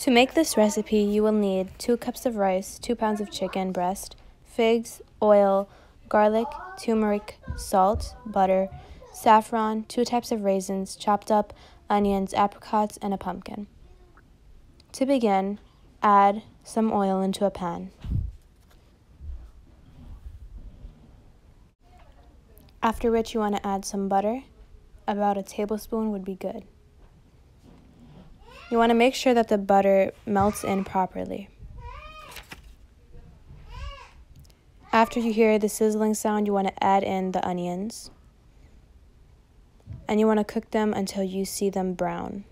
To make this recipe, you will need 2 cups of rice, 2 pounds of chicken breast, figs, oil, garlic, turmeric, salt, butter, saffron, 2 types of raisins, chopped up onions, apricots, and a pumpkin. To begin, add some oil into a pan. After which you want to add some butter. About a tablespoon would be good. You want to make sure that the butter melts in properly. After you hear the sizzling sound, you want to add in the onions. And you want to cook them until you see them brown.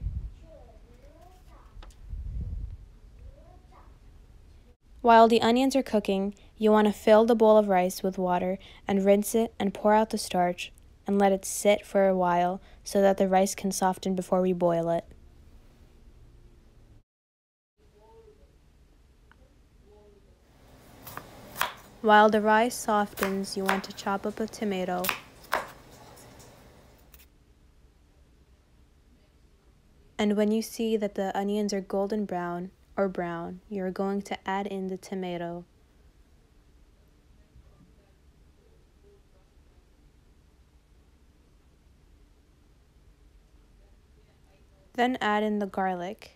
While the onions are cooking, you want to fill the bowl of rice with water and rinse it and pour out the starch and let it sit for a while so that the rice can soften before we boil it. While the rice softens, you want to chop up a tomato and when you see that the onions are golden brown or brown, you're going to add in the tomato. Then add in the garlic.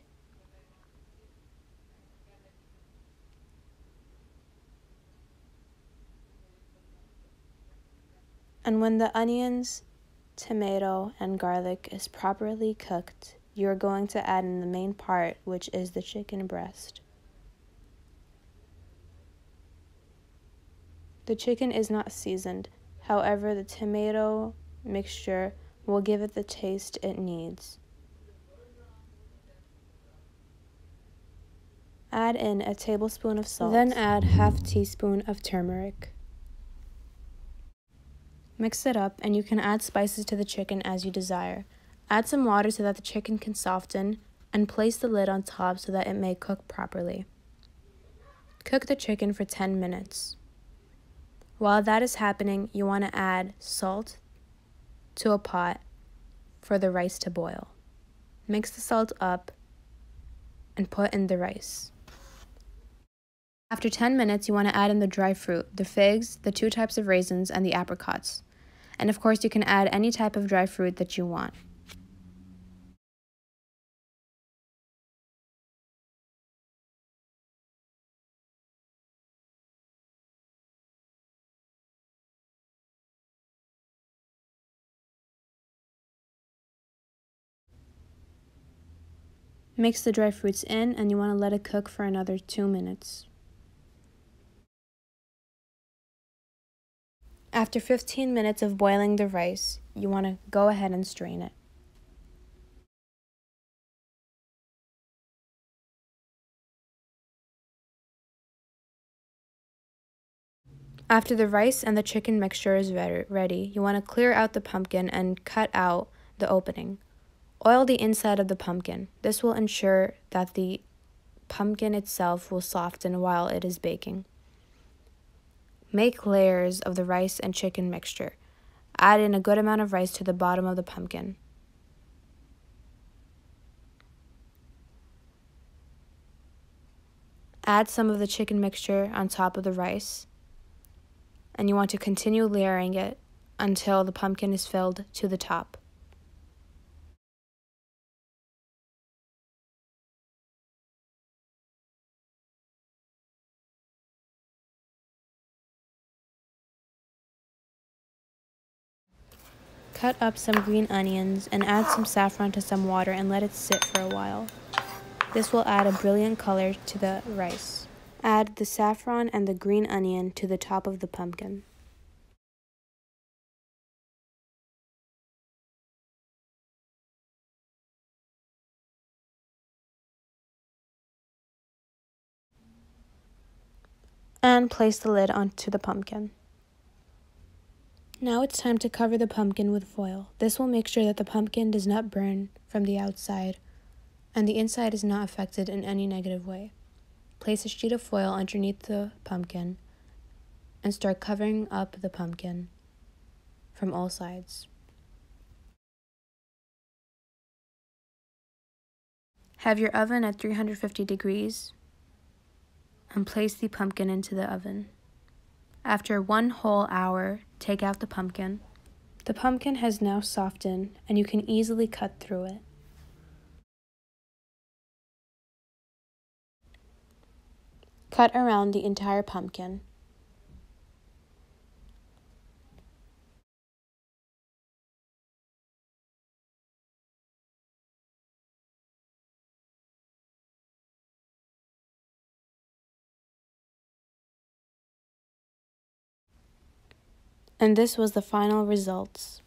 And when the onions, tomato, and garlic is properly cooked, you're going to add in the main part, which is the chicken breast. The chicken is not seasoned, however, the tomato mixture will give it the taste it needs. Add in a tablespoon of salt. Then add half teaspoon of turmeric. Mix it up and you can add spices to the chicken as you desire. Add some water so that the chicken can soften and place the lid on top so that it may cook properly. Cook the chicken for 10 minutes. While that is happening, you want to add salt to a pot for the rice to boil. Mix the salt up and put in the rice. After 10 minutes, you want to add in the dry fruit, the figs, the 2 types of raisins, and the apricots. And of course, you can add any type of dry fruit that you want. Mix the dry fruits in and you want to let it cook for another 2 minutes. After 15 minutes of boiling the rice, you want to go ahead and strain it. After the rice and the chicken mixture is ready, you want to clear out the pumpkin and cut out the opening. Oil the inside of the pumpkin. This will ensure that the pumpkin itself will soften while it is baking. Make layers of the rice and chicken mixture. Add in a good amount of rice to the bottom of the pumpkin. Add some of the chicken mixture on top of the rice. And you want to continue layering it until the pumpkin is filled to the top. Cut up some green onions and add some saffron to some water and let it sit for a while. This will add a brilliant color to the rice. Add the saffron and the green onion to the top of the pumpkin. And place the lid onto the pumpkin. Now it's time to cover the pumpkin with foil. This will make sure that the pumpkin does not burn from the outside and the inside is not affected in any negative way. Place a sheet of foil underneath the pumpkin and start covering up the pumpkin from all sides. Have your oven at 350 degrees and place the pumpkin into the oven. After 1 whole hour, take out the pumpkin. The pumpkin has now softened and you can easily cut through it. Cut around the entire pumpkin. And this was the final results.